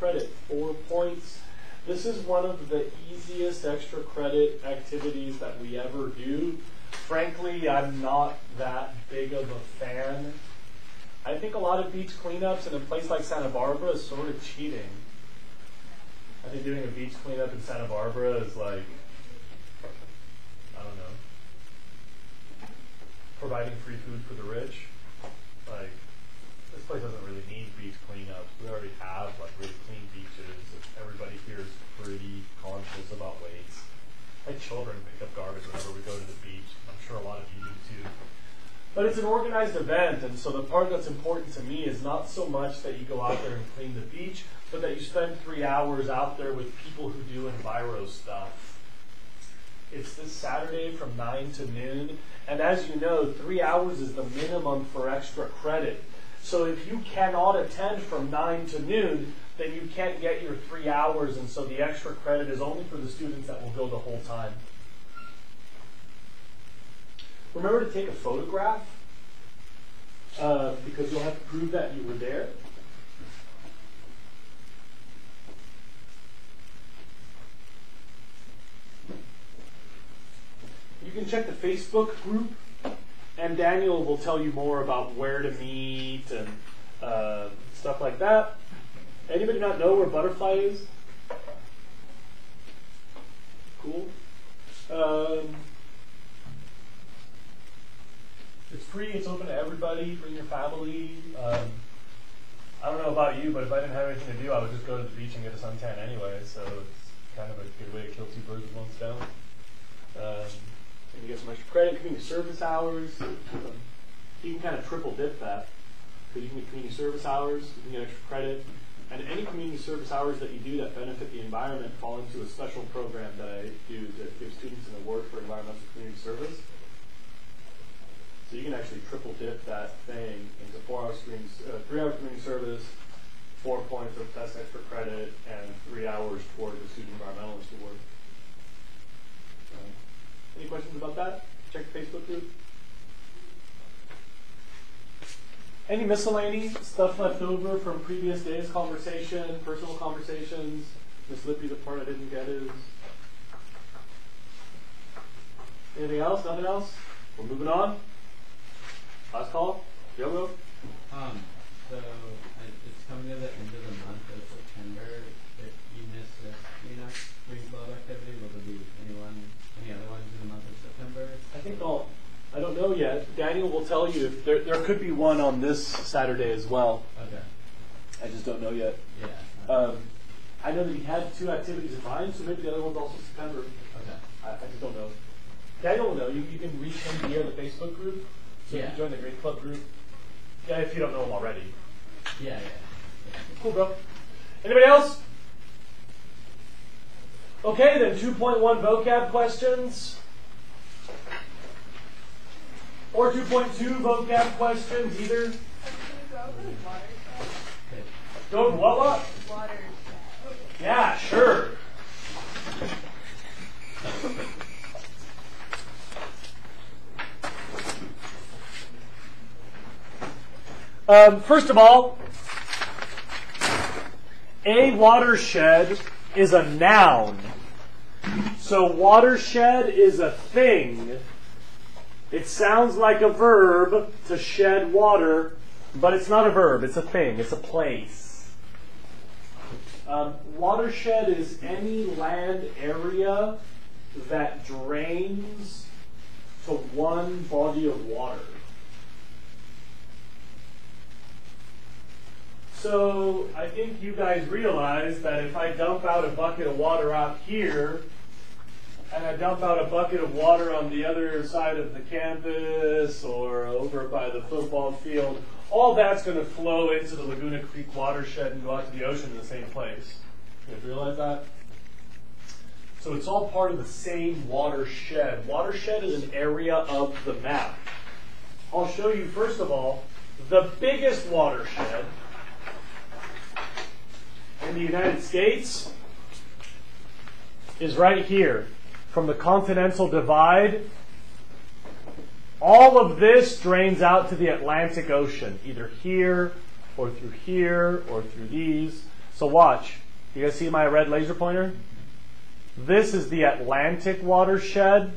credit, 4 points. This is one of the easiest extra credit activities that we ever do. Frankly, I'm not that big of a fan. I think a lot of beach cleanups in a place like Santa Barbara is sort of cheating. I think doing a beach cleanup in Santa Barbara is like, I don't know, providing free food for the rich. Like, this place doesn't really need beach cleanups. We already have like really clean beaches. Everybody here is pretty conscious about waste. My children pick up garbage whenever we go to the beach. I'm sure a lot of you do too. But it's an organized event, and so the part that's important to me is not so much that you go out there and clean the beach, but that you spend 3 hours out there with people who do enviro stuff. It's this Saturday from 9 to noon, and as you know, 3 hours is the minimum for extra credit. So if you cannot attend from 9 to noon, then you can't get your 3 hours, and so the extra credit is only for the students that will go the whole time. Remember to take a photograph, because you'll have to prove that you were there. You can check the Facebook group, and Daniel will tell you more about where to meet and stuff like that. Anybody not know where Butterfly is? Cool. It's free, it's open to everybody, bring your family. I don't know about you, but if I didn't have anything to do, I would just go to the beach and get a suntan anyway, so it's kind of a good way to kill 2 birds with 1 stone. And you get some extra credit, community service hours. You can kind of triple dip that, because you can get community service hours, you can get extra credit, and any community service hours that you do that benefit the environment fall into a special program that I do to give students an award for environmental community service. So you can actually triple dip that thing into 4 hours 3 hours community service, 4 points of best extra credit, and 3 hours toward the student environmentalist award. Any questions about that? Check the Facebook group. Any miscellaneous stuff left over from previous days' conversation, personal conversations? Miss Lippy, the part I didn't get is. Anything else? Nothing else? We're moving on. Last call. Yogo? So it's coming to the end of the month of September. If you miss this, spring club activity, will there be any other ones in the month of September? I think I don't know yet. Daniel will tell you if there could be one on this Saturday as well. Okay. I just don't know yet. Yeah. I know that he had 2 activities in mind, so maybe the other one's also September. Okay. I just don't know. Daniel will know. You can reach him via the Facebook group. So you can join the Great Club group. Yeah, if you don't know him already. Yeah. Cool, bro. Anybody else? Okay, then 2.1 vocab questions. Or 2.2 vocab questions, either. Go over what? Watershed. Yeah, sure. First of all, a watershed is a noun. So watershed is a thing. It sounds like a verb to shed water, but it's not a verb. It's a thing. It's a place. Watershed is any land area that drains to one body of water. So I think you guys realize that if I dump out a bucket of water out here, and I dump out a bucket of water on the other side of the campus or over by the football field, all that's going to flow into the Laguna Creek watershed and go out to the ocean in the same place. You guys realize that? So it's all part of the same watershed. Watershed is an area of the map. I'll show you, first of all, the biggest watershed in the United States is right here. From the Continental Divide, all of this drains out to the Atlantic Ocean, either here or through these. So watch. You guys see my red laser pointer? This is the Atlantic watershed.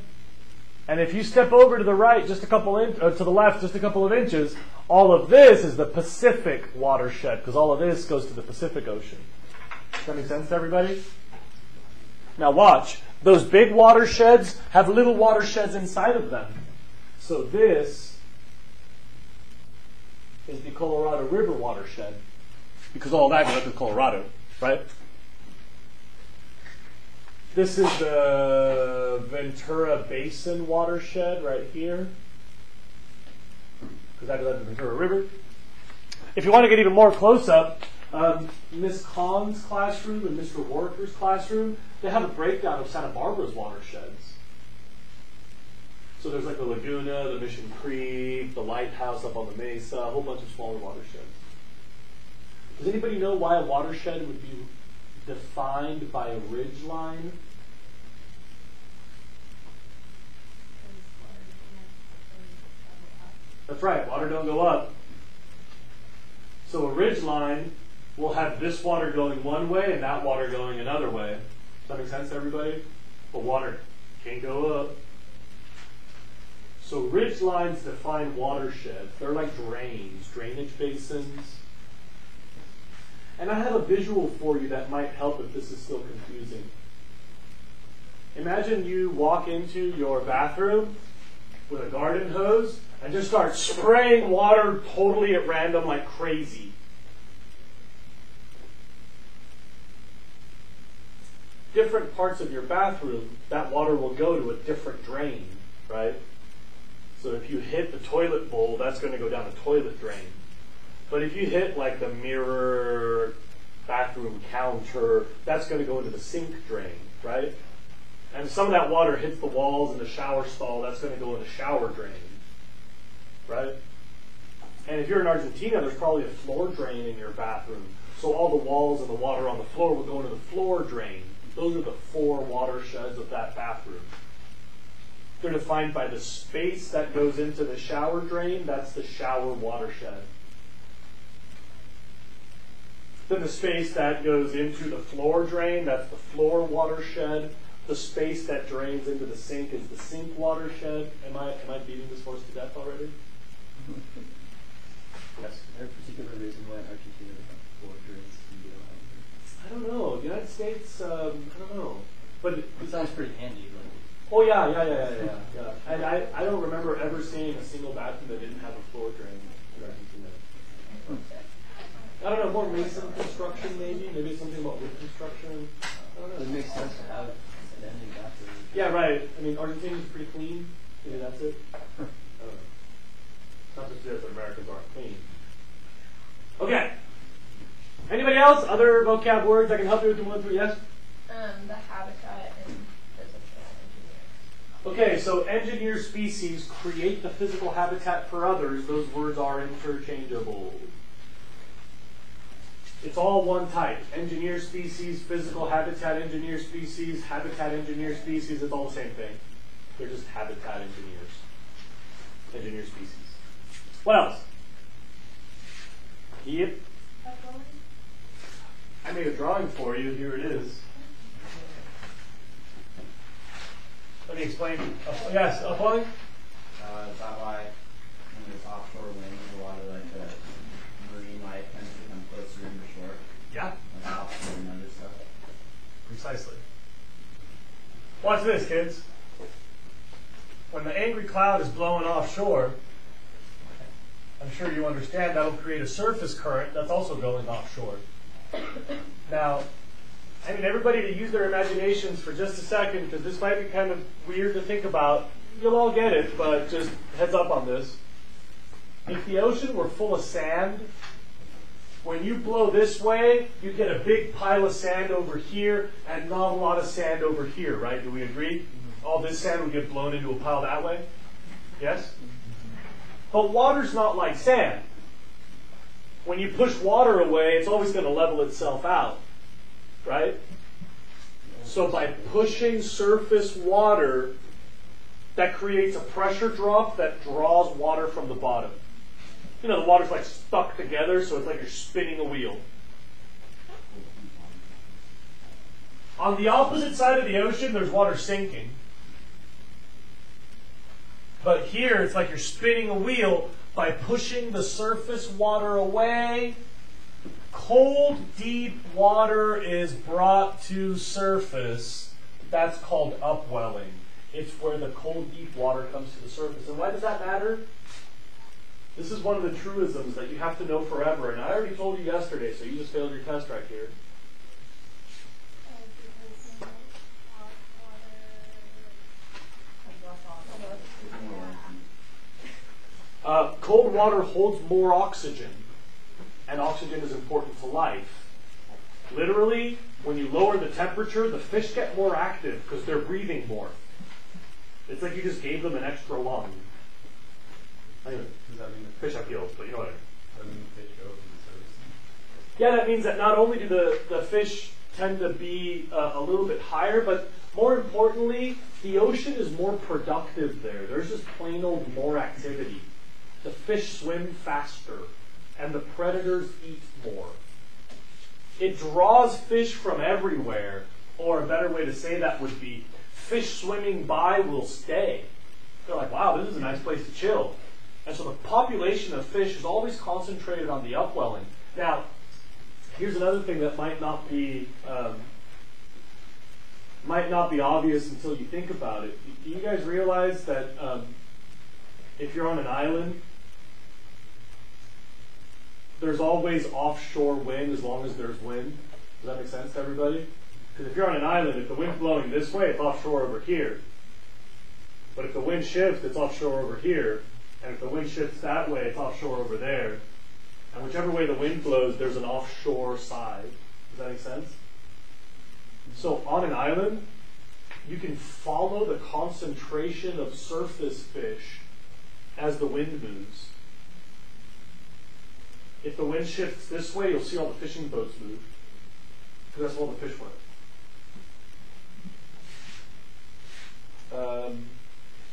And if you step over to the right, just a couple to the left, just a couple of inches, all of this is the Pacific watershed, because all of this goes to the Pacific Ocean. Does that make sense to everybody? Now watch. Those big watersheds have little watersheds inside of them. So this is the Colorado River watershed, because all that goes up to Colorado, right? This is the Ventura Basin watershed right here, because that goes up to the Ventura River. If you want to get even more close up, Miss Khan's classroom and Mr. Warker's classroom, they have a breakdown of Santa Barbara's watersheds. So there's like the Laguna, the Mission Creek, the Lighthouse up on the Mesa, a whole bunch of smaller watersheds. Does anybody know why a watershed would be defined by a ridge line? That's right, water don't go up. So a ridge line will have this water going one way and that water going another way. Does that make sense to everybody? But water can't go up. So ridge lines define watersheds. They're like drains, drainage basins. And I have a visual for you that might help if this is still confusing. Imagine you walk into your bathroom with a garden hose and just start spraying water totally at random like crazy. Different parts of your bathroom, that water will go to a different drain, right? So if you hit the toilet bowl, that's going to go down a toilet drain. But if you hit like the mirror, bathroom counter, that's going to go into the sink drain, right? And if some of that water hits the walls in the shower stall, that's going to go in the shower drain, right? And if you're in Argentina, there's probably a floor drain in your bathroom. So all the walls and the water on the floor will go into the floor drain. Those are the 4 watersheds of that bathroom. They're defined by the space that goes into the shower drain. That's the shower watershed. Then the space that goes into the floor drain, that's the floor watershed. The space that drains into the sink is the sink watershed. Am I beating this horse to death already? Yes. Is there a particular reason why Argentina doesn't have floor drains and we don't have them? I don't know. United States, I don't know. But It sounds pretty handy. Like, oh yeah. And I don't remember ever seeing a single bathroom that didn't have a floor drain in Argentina. I don't know, more mason construction maybe. Maybe it's something about wood construction. I don't know. it makes sense to have an ending bathroom. Yeah, right. I mean, Argentina's pretty clean. Maybe that's it. I don't know. It's not just because Americans aren't clean. Okay. Anybody else? Other vocab words I can help you with the 1 through? Yes? The habitat and physical engineering. Okay, so engineer species create the physical habitat for others. Those words are interchangeable. It's all one type. Engineer species, physical habitat engineer species, habitat engineer species. It's all the same thing. They're just habitat engineers. Engineer species. What else? Yep. I made a drawing for you. Here it is. Let me explain. Yes, upwelling? Is that why when there's offshore wind, a lot of like the marine life tends to come closer in the shore? Yeah. Like offshore and other stuff. Precisely. Watch this, kids. When the angry cloud is blowing offshore, I'm sure you understand that'll create a surface current that's also going offshore. Now, I need everybody to use their imaginations for just a second, because this might be kind of weird to think about. You'll all get it, but just heads up on this. If the ocean were full of sand, when you blow this way, you get a big pile of sand over here and not a lot of sand over here, right? Do we agree? All this sand would get blown into a pile that way? Yes? But water's not like sand. When you push water away, it's always going to level itself out, right? So by pushing surface water, that creates a pressure drop that draws water from the bottom. You know, the water's like stuck together, so it's like you're spinning a wheel. On the opposite side of the ocean, there's water sinking. But here, it's like you're spinning a wheel by pushing the surface water away. Cold, deep water is brought to surface. That's called upwelling. It's where the cold, deep water comes to the surface. And why does that matter? This is one of the truisms that you have to know forever. And I already told you yesterday, so you just failed your test right here. Cold water holds more oxygen, and oxygen is important to life. Literally, when you lower the temperature, the fish get more active because they're breathing more. It's like you just gave them an extra lung. Anyway, Does that mean the fish have gills, but you know what I mean. doesn't mean the fish go over the surface? Yeah, that means that not only do the fish tend to be a little bit higher, but more importantly, the ocean is more productive there. There's just plain old more activity. The fish swim faster, and the predators eat more. It draws fish from everywhere, or a better way to say that would be, fish swimming by will stay. They're like, wow, this is a nice place to chill. And so the population of fish is always concentrated on the upwelling. Now, here's another thing that might not be obvious until you think about it. Do you guys realize that if you're on an island, there's always offshore wind as long as there's wind? Does that make sense to everybody? Because if you're on an island, if the wind's blowing this way, it's offshore over here. But if the wind shifts, it's offshore over here. And if the wind shifts that way, it's offshore over there. And whichever way the wind blows, there's an offshore side. Does that make sense? So on an island, you can follow the concentration of surface fish as the wind moves. If the wind shifts this way, you'll see all the fishing boats move. Because that's all the fish went.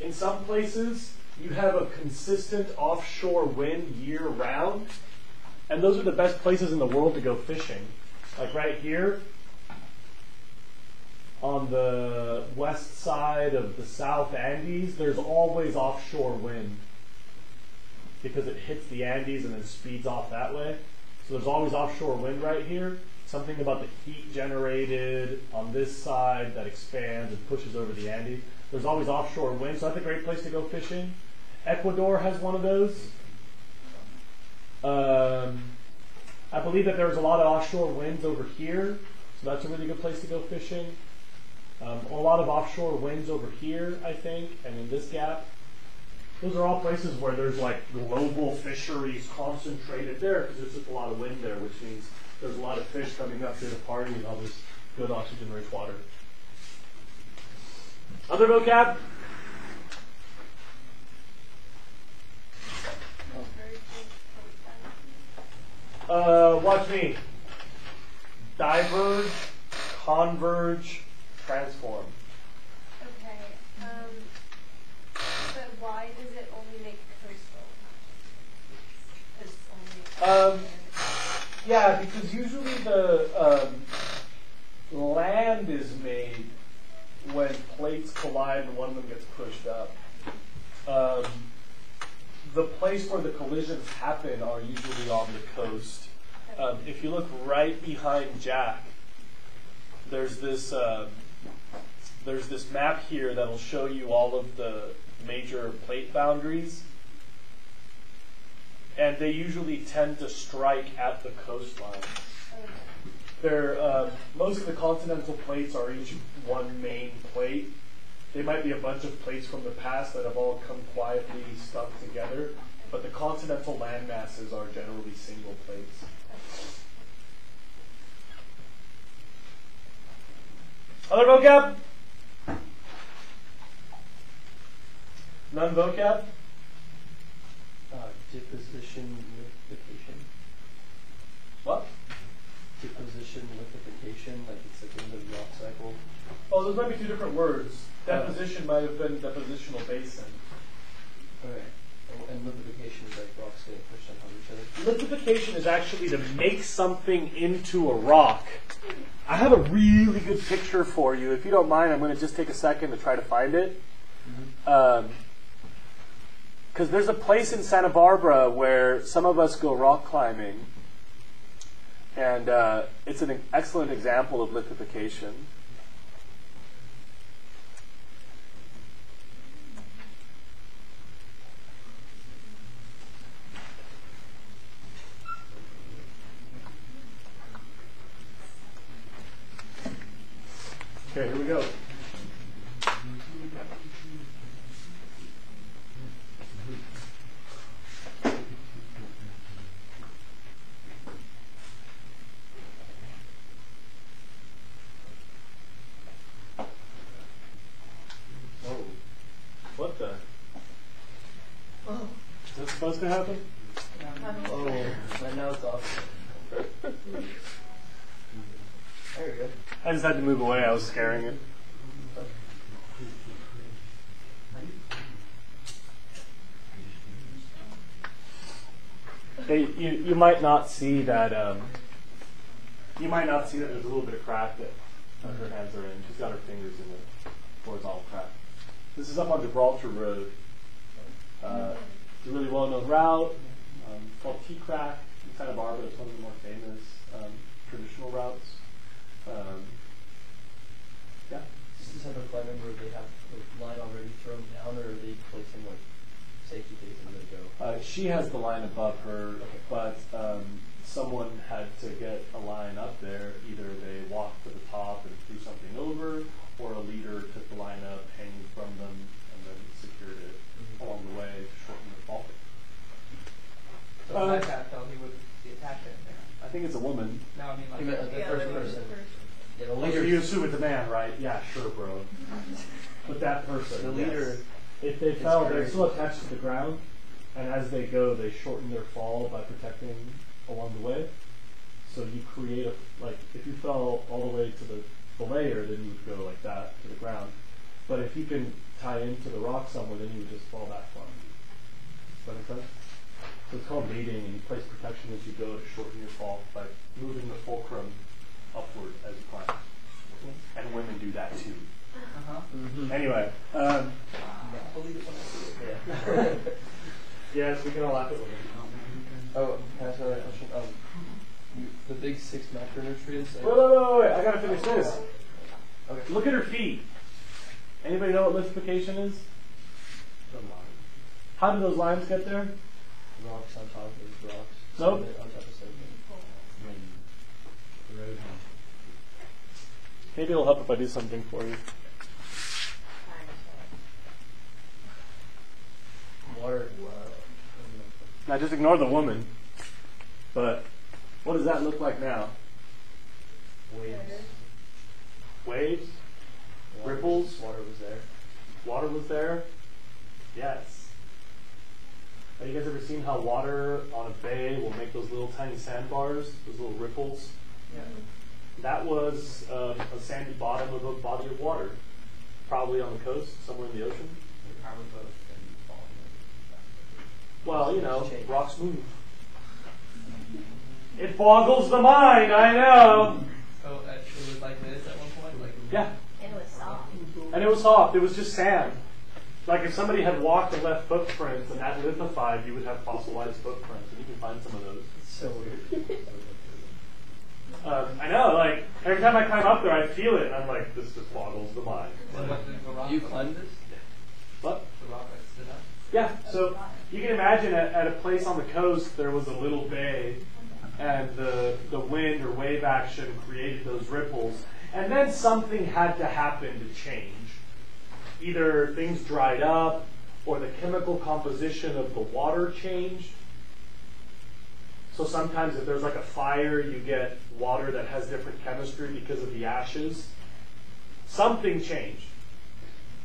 In some places, you have a consistent offshore wind year-round, and those are the best places in the world to go fishing. Like right here, on the west side of the South Andes, there's always offshore wind because it hits the Andes and then speeds off that way. So there's always offshore wind right here. Something about the heat generated on this side that expands and pushes over the Andes. There's always offshore wind, so that's a great place to go fishing. Ecuador has one of those. I believe that there's a lot of offshore winds over here, so that's a really good place to go fishing. A lot of offshore winds over here, I think, and in this gap. Those are all places where there's like global fisheries concentrated there because there's just a lot of wind there, which means there's a lot of fish coming up here to party and all this good oxygen-rich water. Other vocab? Watch me. Diverge, converge, transform. Okay. But why does it only make coastal? Yeah, because usually the land is made when plates collide and one of them gets pushed up. The place where the collisions happen are usually on the coast. If you look right behind Jack, there's this map here that'll show you all of the major plate boundaries. And they usually tend to strike at the coastline. Most of the continental plates are each one main plate. They might be a bunch of plates from the past that have all come quietly stuck together, but the continental land masses are generally single plates. Other vocab? None vocab? Deposition lithification. What? Deposition lithification, like it's at the end of the rock cycle. Oh, those might be two different words. Deposition might have been depositional basin. Okay. And lithification is like rocks getting pushed on top of each other. Lithification is actually to make something into a rock. I have a really good picture for you. If you don't mind, I'm going to just take a second to try to find it. Because there's a place in Santa Barbara where some of us go rock climbing. And it's an excellent example of lithification. Okay, here we go. Oh, what the? Is that supposed to happen? Oh, right now it's off. There we go. I just had to move away. I was scaring it. Hey, you might not see that. You might not see that there's a little bit of crack that her hands are in. She's got her fingers in the horizontal crack. This is up on Gibraltar Road. It's a really well-known route. It's called T-Crack in Santa Barbara. It's one of the more famous traditional routes. Yeah. Is this type of climbing where they have the line already thrown down, or are they placing like safety things and let it go? She has the line above her, but someone had to get a line up there. Either they walked to the top and threw something over, or a leader took the line up, hanging from them, and then secured it along the way to shorten the fall. So if that fell, he wouldn't be attacked in there. I think it's a woman. No, I mean like. You meant the first person. Yeah, the Oh, so leader. you assume it's a man, right? Yeah, sure, bro. But that person, The leader. if they It's fell, they're very- still attached to the ground, and as they go, they shorten their fall by protecting along the way. So you create if you fell all the way to the layer, then you would go like that to the ground. But if you can tie into the rock somewhere, then you would just fall back on. Does that make sense? So it's called leading, and you place protection as you go to shorten your fall by moving the fulcrum upward as you climb. And women do that too. Uh-huh. Mm-hmm. Anyway, I believe it when I see it. Yeah. yes, we can all laugh at women. Oh, can I ask another question? The big 6 macronutrients. Wait, I gotta finish this. Okay. Look at her feet. Anybody know what lithification is? How do those lines get there? Rocks on top of rocks. Nope. Sediment on top of sediment. Maybe it'll help if I do something for you. Water. Now just ignore the woman. But what does that look like now? Waves. Waves? Ripples? Water was there. Water was there? Yes. Have you guys ever seen how water on a bay will make those little tiny sandbars, those little ripples? Yeah. That was a sandy bottom of a body of water, probably on the coast, somewhere in the ocean. Probably both and falling. Well, you know, rocks move. It boggles the mind, I know. So it was like this at one point? Like Yeah, And it was soft. and it was soft. It was just sand. Like if somebody had walked and left footprints and that lithified, you would have fossilized footprints, and you can find some of those. It's so weird. I know, like every time I climb up there, I feel it, and I'm like, this just boggles the mind. what about the rock? You climbed this? What? The rock that stood up? Yeah, so you can imagine at a place on the coast, there was a little bay, and the wind or wave action created those ripples, and then something had to happen to change. Either things dried up, or the chemical composition of the water changed. So sometimes if there's like a fire, you get water that has different chemistry because of the ashes. Something changed.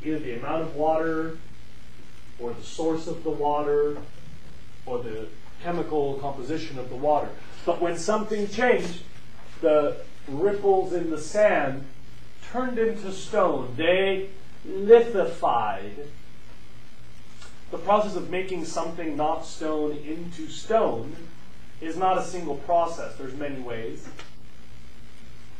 Either the amount of water, or the source of the water, or the chemical composition of the water. But when something changed, the ripples in the sand turned into stone. They lithified. the process of making something not stone into stone is not a single process. There's many ways.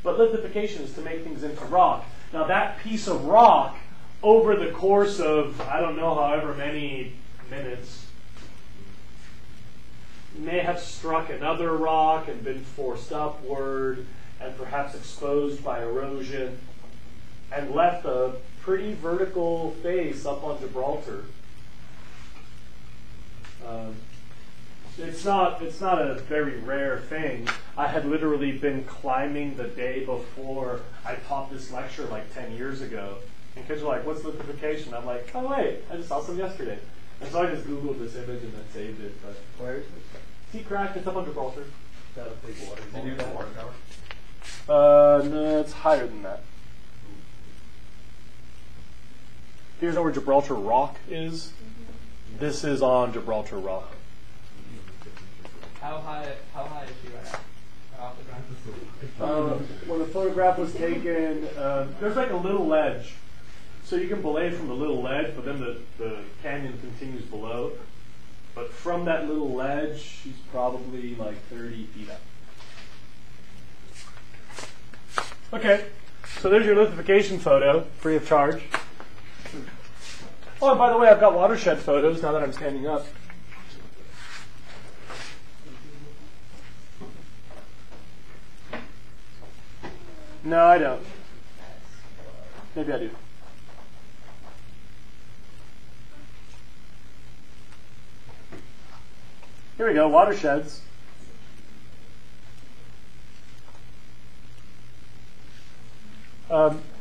But lithification is to make things into rock. Now that piece of rock, over the course of, I don't know, however many minutes, may have struck another rock and been forced upward and perhaps exposed by erosion and left a pretty vertical face up on Gibraltar. It's not a very rare thing. I had literally been climbing the day before I taught this lecture like 10 years ago. And kids were like, what's lithification? I'm like, oh wait, I just saw some yesterday. And so I just Googled this image and then saved it. But Where is it? Sea Crack, it's up on Gibraltar. Is that a big water? Did you do the water tower? No, it's higher than that. Here's where Gibraltar Rock is. This is on Gibraltar Rock. How high is she right now? Off the ground? When the photograph was taken, there's like a little ledge. So you can belay from the little ledge, but then the canyon continues below. But from that little ledge, she's probably like 30 feet up. Okay, so there's your lithification photo, free of charge. Oh, and by the way, I've got watershed photos now that I'm standing up. No, I don't. Maybe I do. Here we go, watersheds.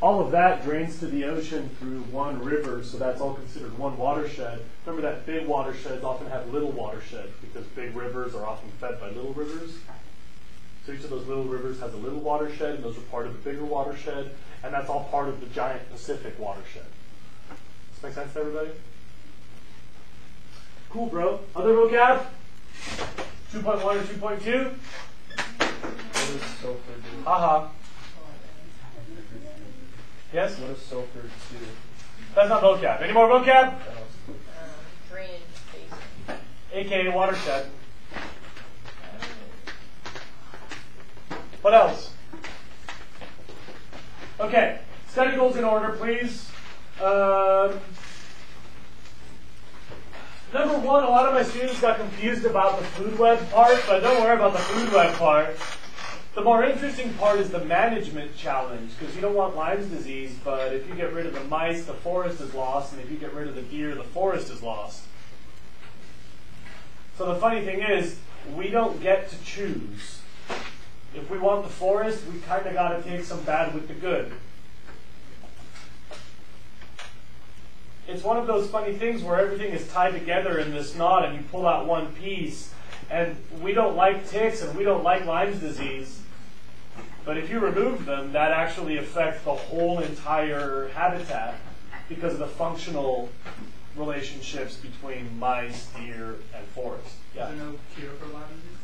All of that drains to the ocean through one river, so that's all considered one watershed. Remember that big watersheds often have little watersheds because big rivers are often fed by little rivers. So each of those little rivers has a little watershed, and those are part of the bigger watershed, and that's all part of the giant Pacific watershed. Does this make sense to everybody? Cool, bro. Other vocab? 2.1 or 2.2? What does sulfur do? Haha. Yes? What does sulfur do? That's not vocab. Any more vocab? Drainage basin. AKA watershed. What else? Okay, study goals in order, please. Number one, a lot of my students got confused about the food web part, but don't worry about the food web part. The more interesting part is the management challenge, because you don't want Lyme's disease, but if you get rid of the mice, the forest is lost, and if you get rid of the deer, the forest is lost. So the funny thing is, we don't get to choose. If we want the forest, we kind of got to take some bad with the good. It's one of those funny things where everything is tied together in this knot and you pull out one piece. And we don't like ticks and we don't like Lyme's disease. But if you remove them, that actually affects the whole entire habitat because of the functional relationships between mice, deer, and forest. Yeah. Is there no cure for Lyme disease?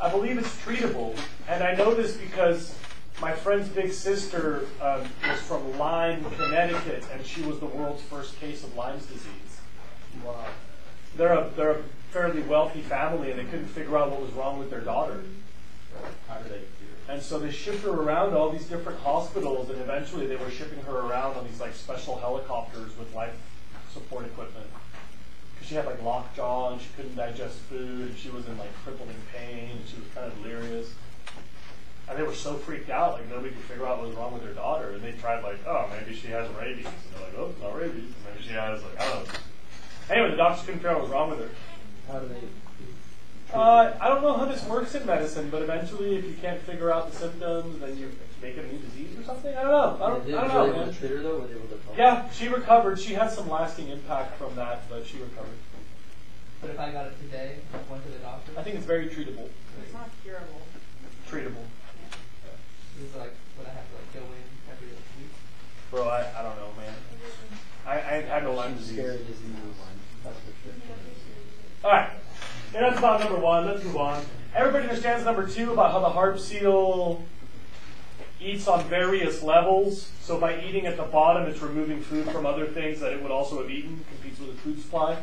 I believe it's treatable, and I know this because my friend's big sister was from Lyme, Connecticut, and she was the world's first case of Lyme's disease. Wow. They're a fairly wealthy family, and they couldn't figure out what was wrong with their daughter. How do they do it? And so they shipped her around to all these different hospitals, and eventually they were shipping her around on these like special helicopters with life support equipment. Because she had like lockjaw, and she couldn't digest food, and she was in like crippling pain, and she was kind of delirious. And they were so freaked out, like nobody could figure out what was wrong with their daughter. And they tried like, oh, maybe she has rabies. And they're like, oh, it's not rabies. And maybe she has like, I don't know. Anyway, the doctors couldn't figure out what was wrong with her. How do they? I don't know how this works in medicine, but eventually, if you can't figure out the symptoms, then you make a new disease or something. I don't know. I don't know, man. Treat her though? Were they able to help? Yeah, she recovered. She had some lasting impact from that, but she recovered. But if I got it today, went to the doctor, I think it's very treatable. It's not curable. Treatable. it's like, would I have to like go in every week? Bro, I don't know, man. I had no Lyme disease. Scary disease. That's for sure. All right. And that's about number one. Let's move on. Everybody understands number two about how the harp seal eats on various levels. So by eating at the bottom, it's removing food from other things that it would also have eaten, competes with the food supply.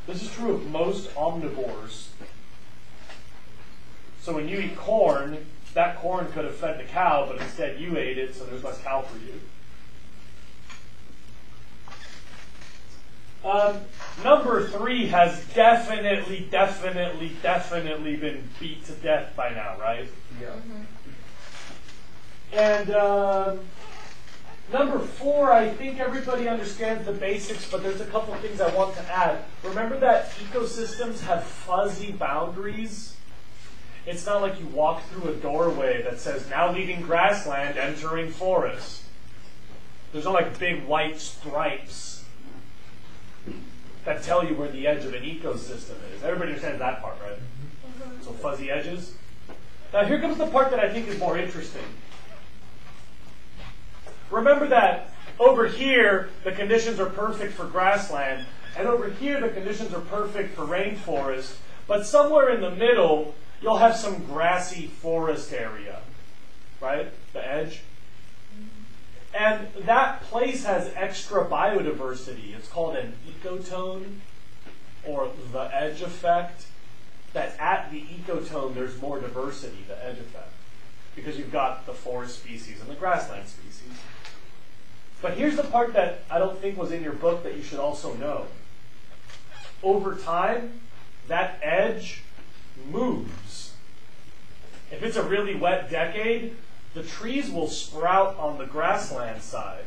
This is true of most omnivores. So when you eat corn, that corn could have fed the cow, but instead you ate it, so there's less cow for you. Number 3 has definitely been beat to death by now, right? Yeah. And number 4, I think everybody understands the basics, but there's a couple things I want to add. Remember that ecosystems have fuzzy boundaries? It's not like you walk through a doorway that says, now leaving grassland, entering forest. There's no like big white stripes that tell you where the edge of an ecosystem is. Everybody understands that part, right? So fuzzy edges. Now here comes the part that I think is more interesting. Remember that over here, the conditions are perfect for grassland, and over here, the conditions are perfect for rainforest, but somewhere in the middle, you'll have some grassy forest area, right? The edge. And that place has extra biodiversity. It's called an ecotone, or the edge effect. That at the ecotone, there's more diversity, the edge effect, because you've got the forest species and the grassland species. But here's the part that I don't think was in your book that you should also know. Over time, that edge moves. If it's a really wet decade, the trees will sprout on the grassland side.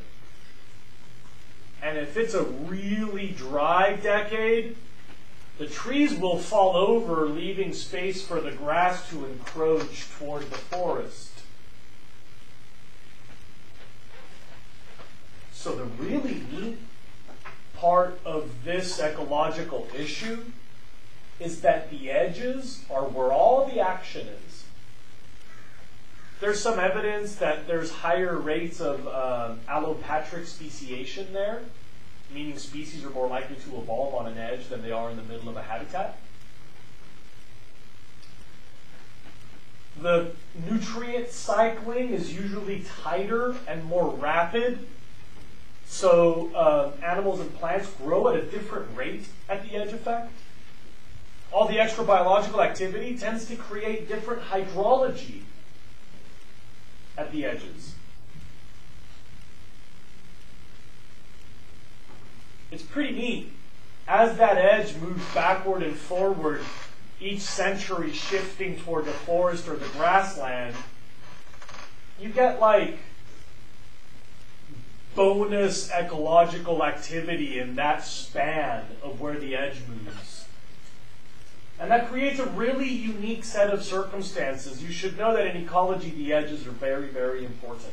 And if it's a really dry decade, the trees will fall over, leaving space for the grass to encroach toward the forest. So the really neat part of this ecological issue is that the edges are where all the action is. There's some evidence that there's higher rates of allopatric speciation there, meaning species are more likely to evolve on an edge than they are in the middle of a habitat. The nutrient cycling is usually tighter and more rapid, so animals and plants grow at a different rate at the edge effect. All the extra biological activity tends to create different hydrology at the edges. It's pretty neat. As that edge moves backward and forward, each century shifting toward the forest or the grassland, you get like bonus ecological activity in that span of where the edge moves. And that creates a really unique set of circumstances. You should know that in ecology, the edges are very, very important.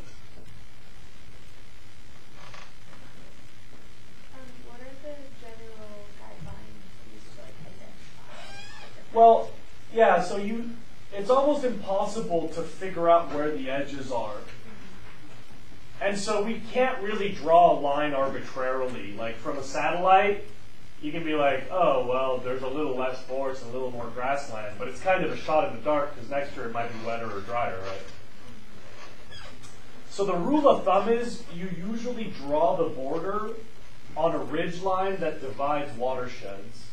What are the general guidelines used to identify? Well, yeah, so it's almost impossible to figure out where the edges are. And so we can't really draw a line arbitrarily. Like from a satellite, you can be like, oh, well, there's a little less forest and a little more grassland, but it's kind of a shot in the dark because next year it might be wetter or drier, right? So the rule of thumb is you usually draw the border on a ridge line that divides watersheds,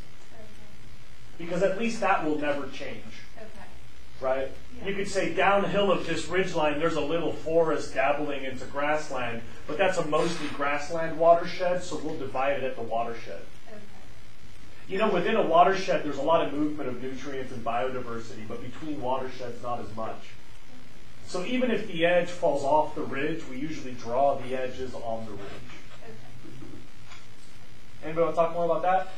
because at least that will never change, right? You could say downhill of this ridgeline, there's a little forest dabbling into grassland, but that's a mostly grassland watershed, so we'll divide it at the watershed. You know, within a watershed, there's a lot of movement of nutrients and biodiversity, but between watersheds, not as much. So even if the edge falls off the ridge, we usually draw the edges on the ridge. Anybody want to talk more about that?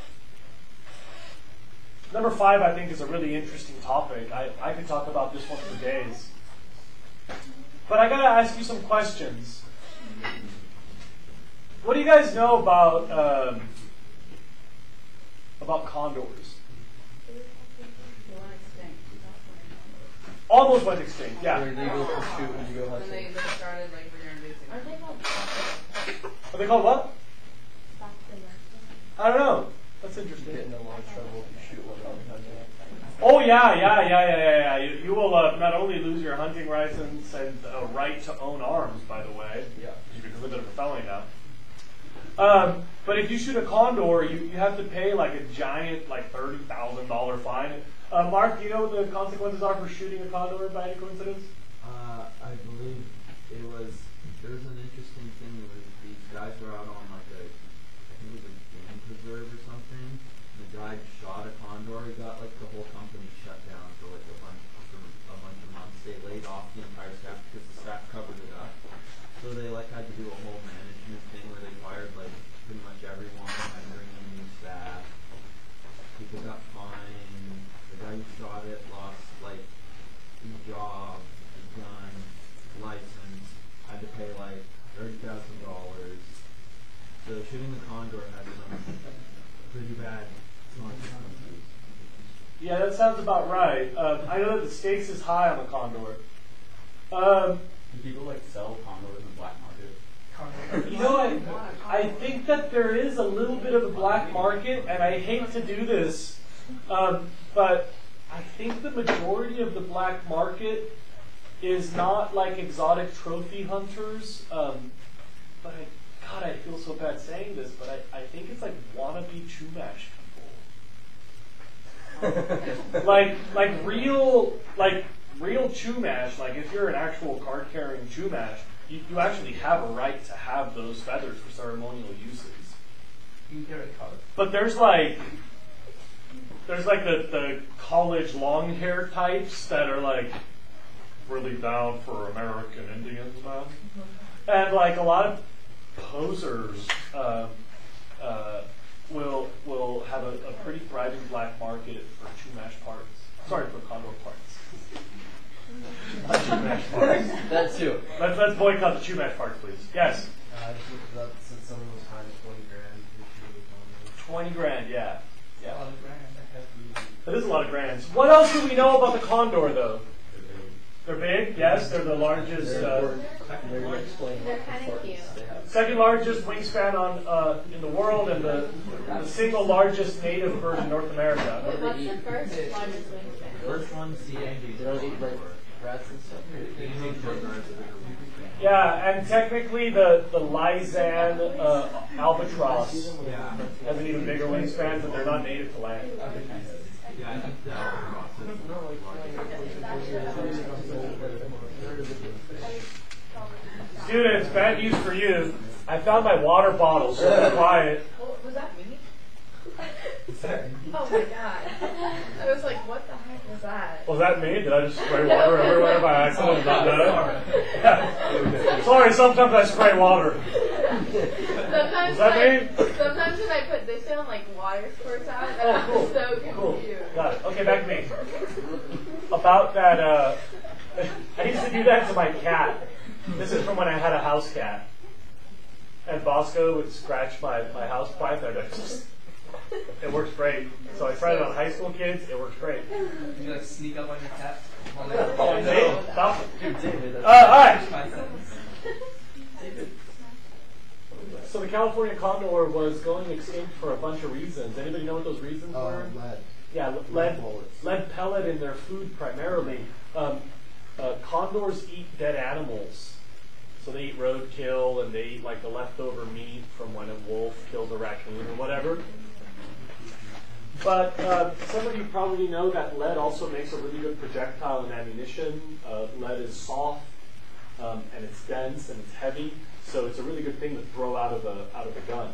Number 5, I think, is a really interesting topic. I could talk about this one for days. But I got to ask you some questions. What do you guys know about condors? Almost went extinct, yeah. They're illegal to shoot when you go When they hunting. started like reintroducing. Aren't they called Are they called what? Bacteria? I don't know. That's You interesting. get in a lot of trouble if you shoot one while you're hunting. Oh, yeah. You will not only lose your hunting license and a right to own arms, by the way, Yeah. you can consider it a felony now. But if you shoot a condor, you have to pay like a giant, like $30,000 fine. Mark, do you know what the consequences are for shooting a condor by any coincidence? I believe there was an interesting thing where these guys were out on like I think it was a game preserve or something. The guy shot a condor. He got like the whole company shut down for like a bunch of months. They laid off the entire staff because the staff covered it up. So they like had to do a whole management thing where they fired like pretty much everyone and bring in new staff. People got fined. The guy who shot it lost like his job, his gun, license, had to pay like $30,000. So shooting the condor had some pretty bad consequences. Yeah, that sounds about right. I know that the stakes is high on the condor. Do people like sell condors in the black market? You know, I think that there is a little bit of a black market, and I hate to do this, but I think the majority of the black market is not like exotic trophy hunters. But God, I feel so bad saying this, but I think it's like wannabe Chumash people. like real Chumash. Like if you're an actual card-carrying Chumash, you actually have a right to have those feathers for ceremonial uses. You can carry a card. But there's like the college long hair types that are like really down for American Indians, man. And like a lot of posers will have a pretty thriving black market for Chumash parts. Sorry, for condor parts. Not Chumash parts. That too. Let's boycott the Chumash parts, please. Yes. I just looked it up since someone was fined $20,000. 20 grand, yeah. Yeah. A lot of grand. That is a lot of grands. What else do we know about the condor, though? They're big, yes. They're the largest, They're going to explain They're what kinda importance cute. they have. second largest wingspan in the world, and the single largest native bird in North America. Wait, what's the first largest wingspan? First one, CNG. They don't eat like rats and stuff. Yeah, and technically the Lysan albatross Yeah. has an even bigger wingspan, but they're not native to land. Yeah, I think that Students, bad news for you. I found my water bottle, so be quiet. Well, was that me? Oh my god. I was like, what the heck was that? Was that me? Did I just spray water everywhere by accident? Is that done? Yeah. Sorry, sometimes I spray water. Sometimes, Was that me? sometimes when I put this down, like water squirts out, and Oh, I'm cool. so confused. Cool. Got it. Okay, back to me. About that, I used to do that to my cat. This is from when I had a house cat. And Bosco would scratch my house pipe, and I'd be like, it works great. So I tried it on high school kids, it works great. Did you like sneak up on your cat? While they Oh, were Dave, stop it. Dude, David. Alright. My sentence. So the California condor was going extinct for a bunch of reasons. Anybody know what those reasons were? Lead. Yeah, lead pellet in their food primarily. Condors eat dead animals. So they eat roadkill and they eat like the leftover meat from when a wolf killed a raccoon or whatever. But some of you probably know that lead also makes a really good projectile and ammunition. Lead is soft and it's dense and it's heavy, so it's a really good thing to throw out of a gun.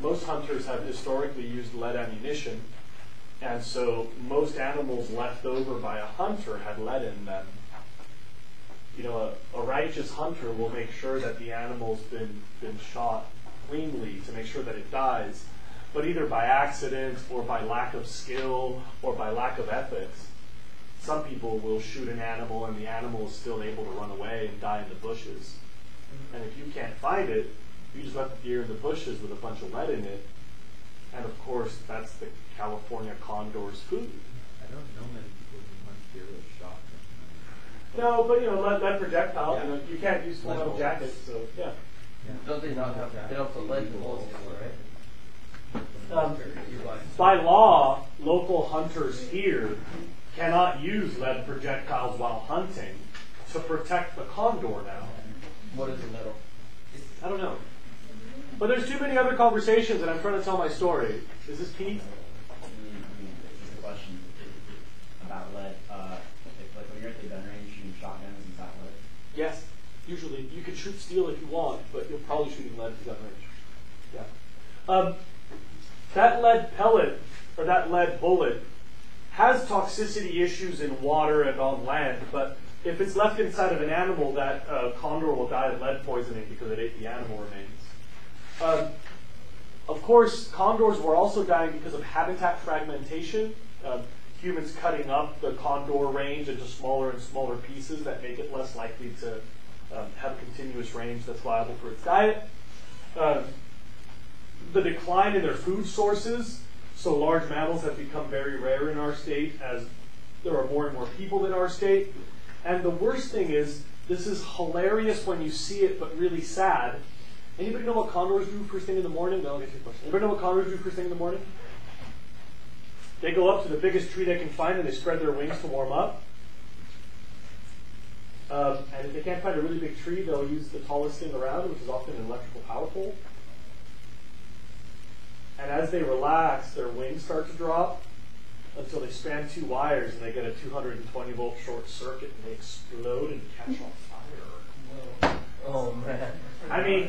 Most hunters have historically used lead ammunition, and so most animals left over by a hunter had lead in them. You know, a righteous hunter will make sure that the animal's been shot cleanly to make sure that it dies, but either by accident or by lack of skill or by lack of ethics, some people will shoot an animal and the animal is still able to run away and die in the bushes. And if you can't find it, you just left the deer in the bushes with a bunch of lead in it, and of course that's the California condor's food. I don't know many people who hunt deer with shotguns. No, but you know, lead projectile, you know, you can't use full metal jackets, so yeah. Don't they not have? They don't put lead in the bullets anymore, right? By law, local hunters here cannot use lead projectiles while hunting to protect the condor now. What is the metal? I don't know. But there's too many other conversations, and I'm trying to tell my story. Is this Pete? Just a question about lead. If, like when you're at the gun range shooting shotguns, is that lead? Yes. Usually, you can shoot steel if you want, but you'll probably shooting lead at the gun range. Yeah. That lead pellet or that lead bullet has toxicity issues in water and on land, but if it's left inside of an animal, that condor will die of lead poisoning because it ate the animal remains. Of course, condors were also dying because of habitat fragmentation. Humans cutting up the condor range into smaller and smaller pieces that make it less likely to have a continuous range that's viable for its diet. The decline in their food sources, so large mammals have become very rare in our state as there are more and more people in our state. And the worst thing is, this is hilarious when you see it, but really sad. Anybody know what condors do first thing in the morning? No, I'll get your question. Anybody know what condors do first thing in the morning? They go up to the biggest tree they can find and they spread their wings to warm up. And if they can't find a really big tree, they'll use the tallest thing around, which is often an electrical power pole. And as they relax, their wings start to drop until they span 2 wires and they get a 220 volt short circuit and they explode and catch on fire. Oh man. I mean,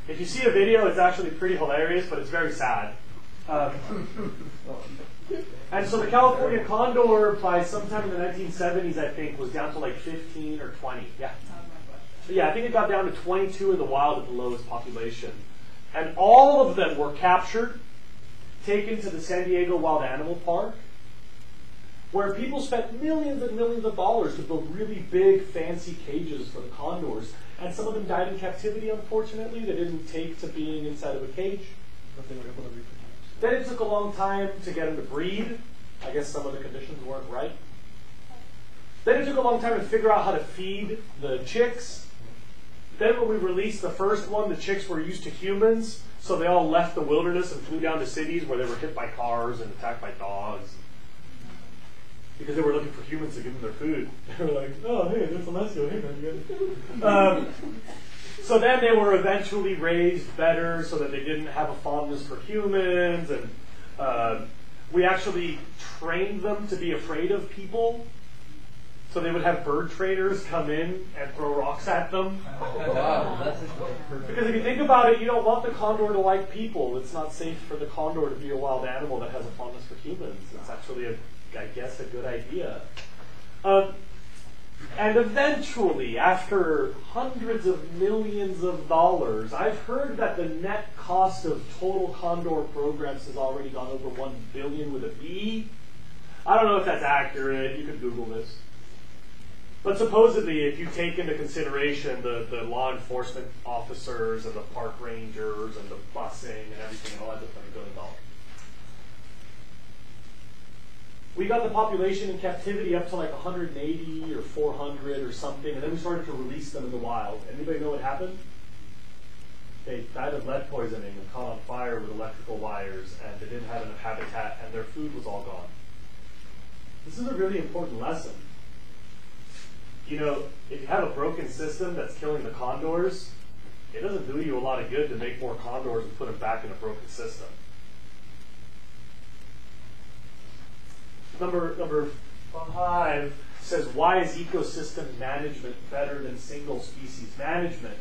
if you see a video, it's actually pretty hilarious, but it's very sad. And so the California condor, by sometime in the 1970s, I think, was down to like 15 or 20. Yeah. So yeah, I think it got down to 22 in the wild at the lowest population. And all of them were captured, taken to the San Diego Wild Animal Park, where people spent millions and millions of dollars to build really big, fancy cages for the condors. And some of them died in captivity, unfortunately. They didn't take to being inside of a cage. But they were able to reproduce. Then it took a long time to get them to breed. I guess some of the conditions weren't right. Then it took a long time to figure out how to feed the chicks. Then when we released the first one, the chicks were used to humans, so they all left the wilderness and flew down to cities where they were hit by cars and attacked by dogs. Because they were looking for humans to give them their food. They were like, oh, hey, there's Alessio. Hey, man, so then they were eventually raised better so that they didn't have a fondness for humans. And we actually trained them to be afraid of people. So they would have bird trainers come in and throw rocks at them. Wow, that's perfect. Because if you think about it, you don't want the condor to like people. It's not safe for the condor to be a wild animal that has a fondness for humans. It's actually, I guess, a good idea. And eventually, after hundreds of millions of dollars, I've heard that the net cost of total condor programs has already gone over $1 billion with a B. I don't know if that's accurate. You could Google this. But supposedly, if you take into consideration the law enforcement officers and the park rangers and the busing and everything, it all adds up to $1 billion. We got the population in captivity up to like 180 or 400 or something, and then we started to release them in the wild. Anybody know what happened? They died of lead poisoning and caught on fire with electrical wires, and they didn't have enough habitat, and their food was all gone. This is a really important lesson. You know, if you have a broken system that's killing the condors, it doesn't do you a lot of good to make more condors and put them back in a broken system. Number 5 says, why is ecosystem management better than single species management?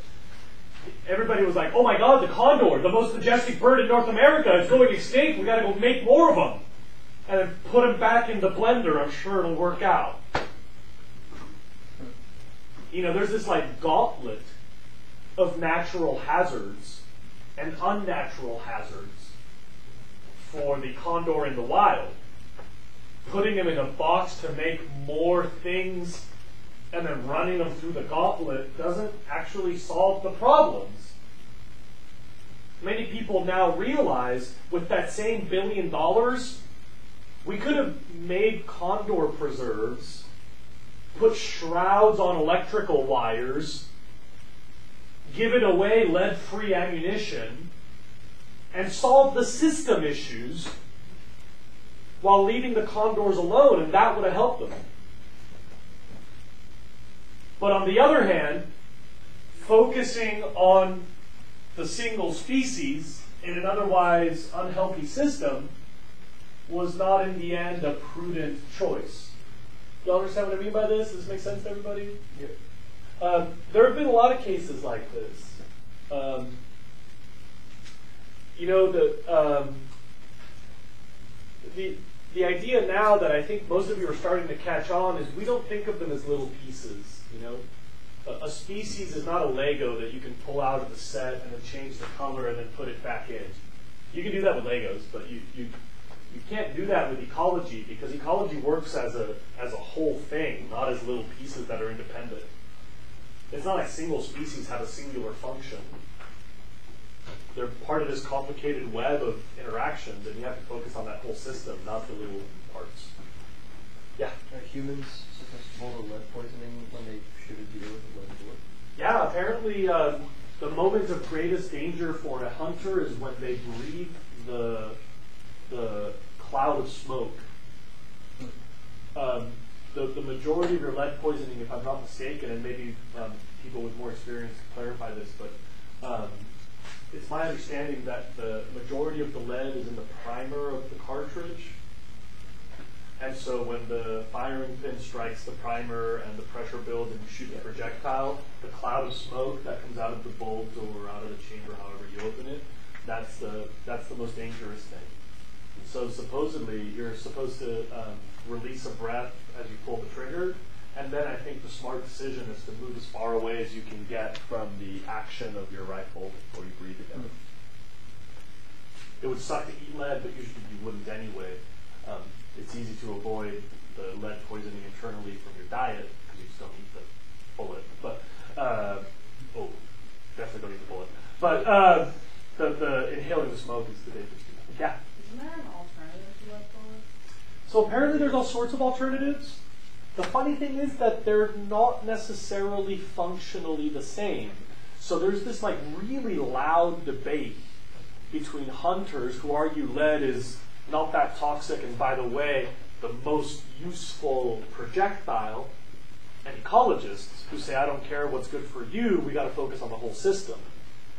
Everybody was like, oh my God, the condor, the most majestic bird in North America, is going extinct. We got to go make more of them. And then put them back in the blender. I'm sure it'll work out. You know, there's this like gauntlet of natural hazards and unnatural hazards for the condor in the wild. Putting them in a box to make more things and then running them through the gauntlet doesn't actually solve the problems. Many people now realize with that same $1 billion, we could have made condor preserves, put shrouds on electrical wires, given away lead-free ammunition, and solved the system issues while leaving the condors alone, and that would have helped them. But on the other hand, focusing on the single species in an otherwise unhealthy system was not in the end a prudent choice. Y'all understand what I mean by this? Does this make sense to everybody? Yeah. There have been a lot of cases like this. You know, the idea now that I think most of you are starting to catch on is we don't think of them as little pieces. You know, a species is not a Lego that you can pull out of the set and then change the color and then put it back in. You can do that with Legos, but you can't do that with ecology, because ecology works as a whole thing, not as little pieces that are independent. It's not like single species have a singular function. They're part of this complicated web of interactions, and you have to focus on that whole system, not the little parts. Yeah? Are humans susceptible to lead poisoning when they shoot a deer with a lead bullet? Yeah, apparently the moment of greatest danger for a hunter is when they breathe the cloud of smoke. The majority of your lead poisoning, if I'm not mistaken, and maybe people with more experience can clarify this, but it's my understanding that the majority of the lead is in the primer of the cartridge. And so when the firing pin strikes the primer and the pressure builds and you shoot the projectile, the cloud of smoke that comes out of the bulbs or out of the chamber, however you open it, that's the most dangerous thing. So supposedly you're supposed to release a breath as you pull the trigger, and then I think the smart decision is to move as far away as you can get from the action of your rifle before you breathe it in. It would suck to eat lead, but usually you wouldn't anyway. It's easy to avoid the lead poisoning internally from your diet because you just don't eat the bullet. But definitely don't eat the bullet. But the inhaling the smoke is the dangerous thing. Yeah. Isn't there an alternative to lead bullets? So apparently there's all sorts of alternatives. The funny thing is that they're not necessarily functionally the same. So there's this like really loud debate between hunters who argue lead is not that toxic, and by the way, the most useful projectile, and ecologists who say, I don't care what's good for you, we got to focus on the whole system.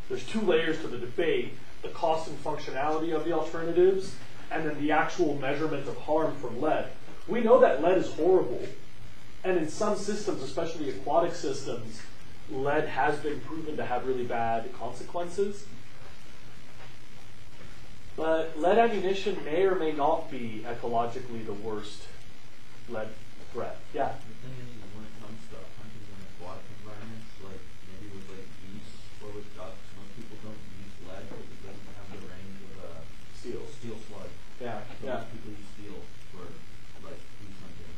There's two layers to the debate: the cost and functionality of the alternatives, and then the actual measurement of harm from lead. We know that lead is horrible, and in some systems, especially aquatic systems, lead has been proven to have really bad consequences. But lead ammunition may or may not be ecologically the worst lead threat. Yeah? The thing is, when it comes to hunting in aquatic environments, like maybe with like geese or with ducks, most people don't use lead because it doesn't have the range of a steel slug. Yeah, So yeah. most people use steel for like goose hunting.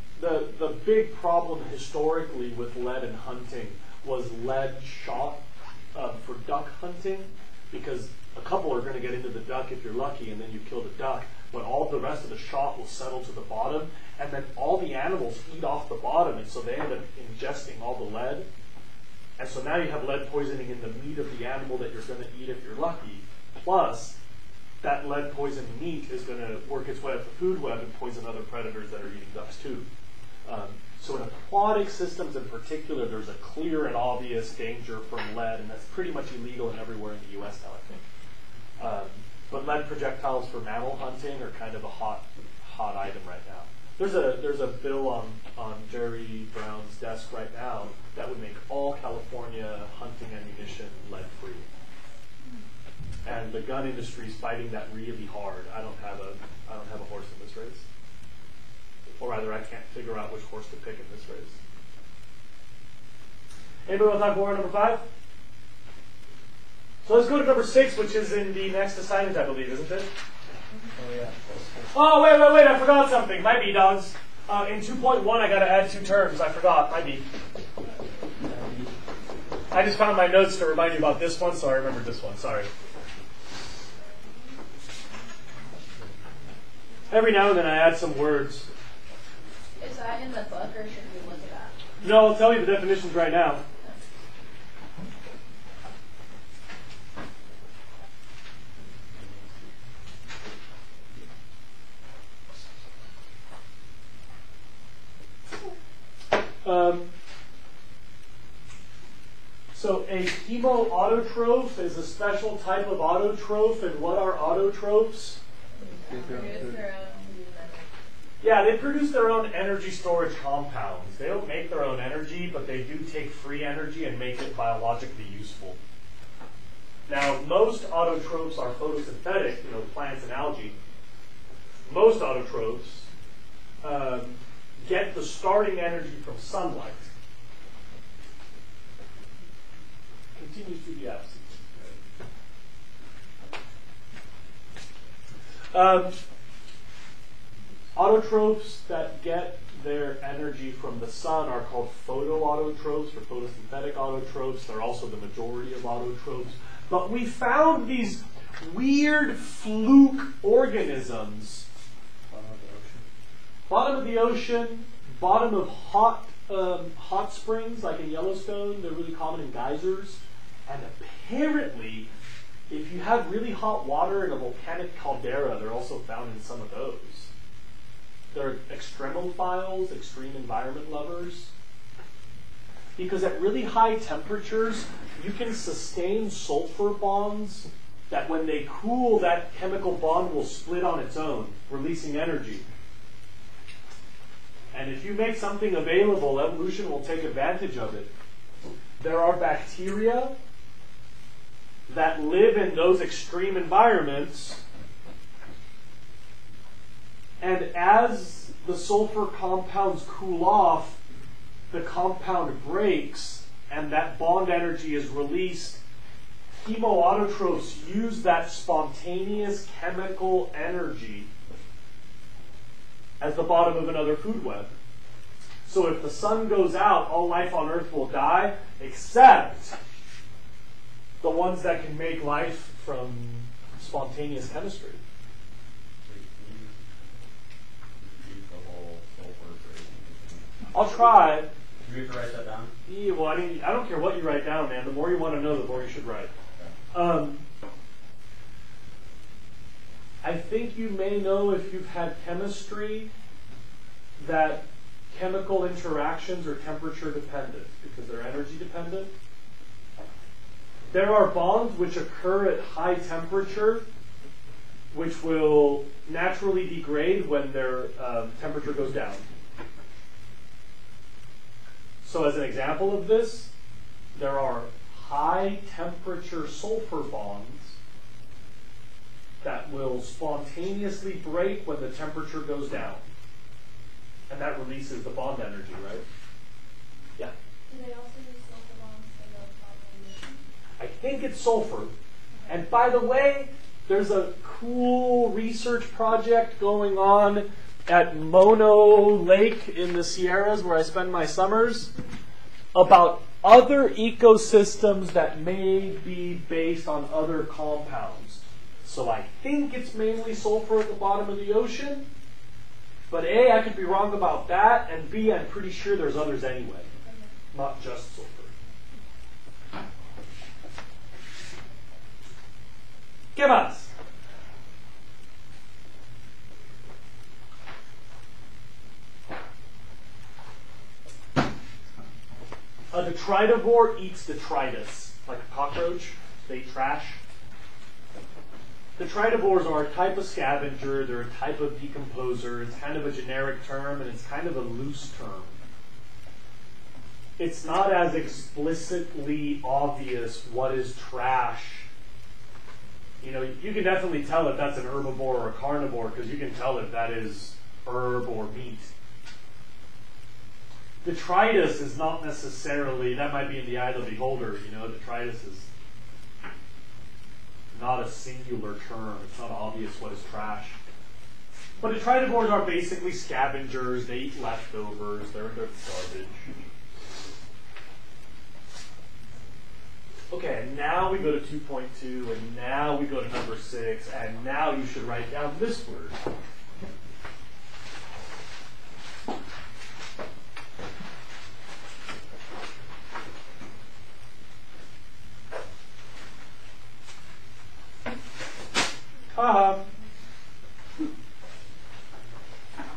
The big problem historically with lead in hunting was lead shot for duck hunting, because a couple are going to get into the duck if you're lucky, and then you kill the duck, but all the rest of the shot will settle to the bottom, and then all the animals eat off the bottom, and so they end up ingesting all the lead. And so now you have lead poisoning in the meat of the animal that you're going to eat if you're lucky, plus that lead poisoned meat is going to work its way up the food web and poison other predators that are eating ducks too. So in aquatic systems in particular, there's a clear and obvious danger from lead, and that's pretty much illegal and everywhere in the U.S. now, I think. But lead projectiles for mammal hunting are kind of a hot item right now. There's a bill on Jerry Brown's desk right now that would make all California hunting ammunition lead-free. And the gun industry is fighting that really hard. I don't have a horse in this race. Or rather, I can't figure out which horse to pick in this race. Anybody want to talk more number 5? So let's go to number 6, which is in the next assignment, I believe, isn't it? Oh yeah. Oh, wait, I forgot something. My B, dogs. In 2.1, I got to add 2 terms. I forgot. My B. I just found my notes to remind you about this one, so I remembered this one. Sorry. Every now and then I add some words. Is that in the book, or should we look it up? No, I'll tell you the definitions right now. So a chemoautotroph is a special type of autotroph, and what are autotrophs? Yeah, they produce their own energy storage compounds. They don't make their own energy, but they do take free energy and make it biologically useful. Now, most autotrophs are photosynthetic, plants and algae. Most autotrophs get the starting energy from sunlight. Continues to be absent. Autotrophs that get their energy from the sun are called photoautotrophs or photosynthetic autotrophs. They're also the majority of autotrophs. But we found these weird fluke organisms. Bottom of the ocean, bottom of hot springs, like in Yellowstone. They're really common in geysers. And apparently, if you have really hot water in a volcanic caldera, they're also found in some of those. They're extremophiles, extreme environment lovers. Because at really high temperatures, you can sustain sulfur bonds that when they cool, that chemical bond will split on its own, releasing energy. And if you make something available, evolution will take advantage of it. There are bacteria that live in those extreme environments, and as the sulfur compounds cool off, the compound breaks, and that bond energy is released. Chemoautotrophs use that spontaneous chemical energy as the bottom of another food web. So if the sun goes out, all life on Earth will die, except the ones that can make life from spontaneous chemistry. I'll try. Do you have to write that down? Yeah, well, I don't care what you write down, man. The more you want to know, the more you should write. I think you may know, if you've had chemistry, that chemical interactions are temperature dependent because they're energy dependent. There are bonds which occur at high temperature which will naturally degrade when their temperature goes down. So as an example of this, there are high temperature sulfur bonds that will spontaneously break when the temperature goes down. And that releases the bond energy, right? Yeah? Do they also use sulfur bonds for the pollination? I think it's sulfur. And by the way, there's a cool research project going on at Mono Lake in the Sierras, where I spend my summers, about other ecosystems that may be based on other compounds. So I think it's mainly sulfur at the bottom of the ocean, but A, I could be wrong about that, and B, I'm pretty sure there's others anyway, not just sulfur. ¿Qué más? A detritivore eats detritus, like a cockroach. They eat trash. Detritivores are a type of scavenger. They're a type of decomposer. It's kind of a generic term, and it's kind of a loose term. It's not as explicitly obvious what is trash. You know, you can definitely tell if that's an herbivore or a carnivore, because you can tell if that is herb or meat. Detritus is not necessarily, that might be in the eye of the beholder, you know, detritus is not a singular term. It's not obvious what is trash. But detritivores are basically scavengers. They eat leftovers. They're garbage. Okay, and now we go to 2.2, and now we go to number 6, and now you should write down this word.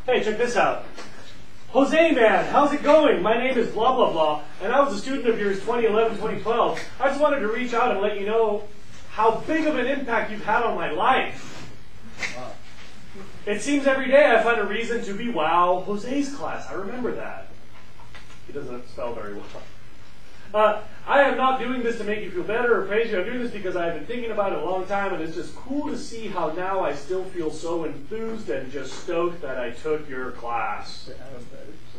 Hey, check this out. Jose, man, how's it going? My name is blah, blah, blah, and I was a student of yours 2011, 2012. I just wanted to reach out and let you know how big of an impact you've had on my life. Wow. It seems every day I find a reason to be wow Jose's class. I remember that. He doesn't spell very well. I am not doing this to make you feel better or praise you. I'm doing this because I've been thinking about it a long time, and it's just cool to see how now I still feel so enthused and just stoked that I took your class.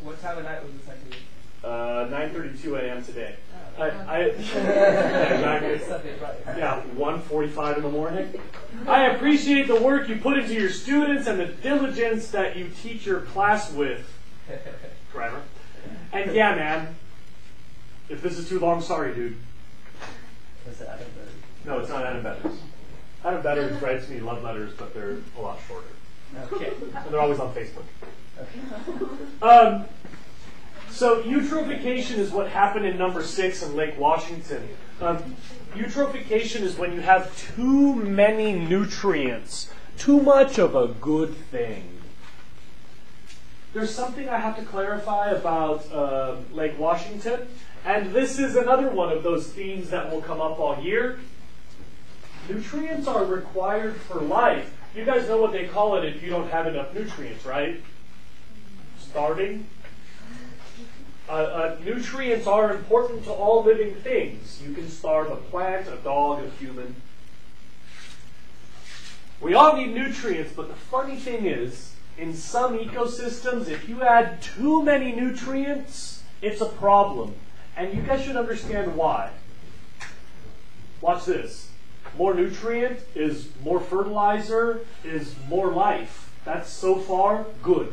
What time of night was this actually? 9:32 a.m. today. Oh, Exactly. Yeah, 1:45 in the morning. I appreciate the work you put into your students and the diligence that you teach your class with. Forever. And yeah, man. If this is too long, sorry, dude. Was it Adam Better? No, it's not Adam Betters. Adam Betters writes me love letters, but they're a lot shorter. Okay. And they're always on Facebook. Okay. So eutrophication is what happened in number 6 in Lake Washington. Eutrophication is when you have too many nutrients, too much of a good thing. There's something I have to clarify about Lake Washington, and this is another one of those themes that will come up all year. Nutrients are required for life. You guys know what they call it if you don't have enough nutrients, right? Starving. Nutrients are important to all living things. You can starve a plant, a dog, a human. We all need nutrients, but the funny thing is, in some ecosystems, if you add too many nutrients, it's a problem. And you guys should understand why. Watch this. More nutrient is more fertilizer, is more life. That's so far good.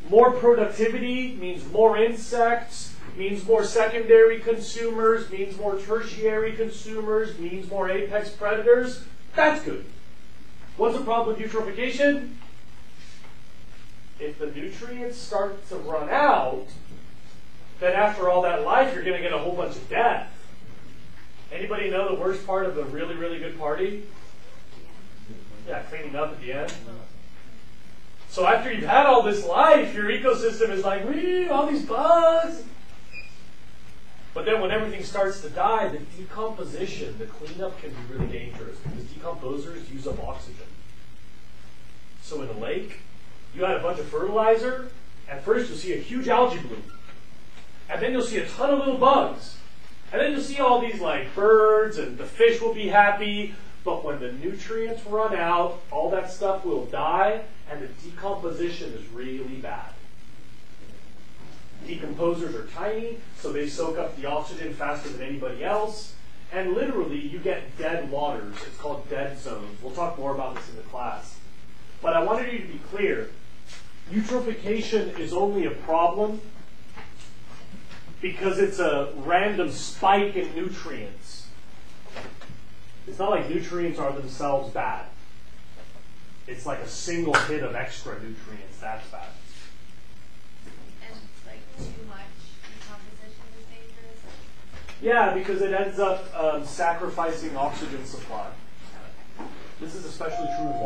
More productivity means more insects, means more secondary consumers, means more tertiary consumers, means more apex predators. That's good. What's the problem with eutrophication? If the nutrients start to run out, then after all that life, you're going to get a whole bunch of death. Anybody know the worst part of a really, really good party? Yeah, cleaning up at the end. So after you've had all this life, your ecosystem is like, wee, all these bugs. But then when everything starts to die, the decomposition, the cleanup can be really dangerous because decomposers use up oxygen. So in a lake, you add a bunch of fertilizer, at first you'll see a huge algae bloom. And then you'll see a ton of little bugs. And then you'll see all these like birds, and the fish will be happy. But when the nutrients run out, all that stuff will die, and the decomposition is really bad. Decomposers are tiny, so they soak up the oxygen faster than anybody else. And literally, you get dead waters. It's called dead zones. We'll talk more about this in the class. But I wanted you to be clear. Eutrophication is only a problem because it's a random spike in nutrients. It's not like nutrients are themselves bad. It's like a single hit of extra nutrients. That's bad. And like too much decomposition is dangerous. Yeah, because it ends up sacrificing oxygen supply. This is especially true of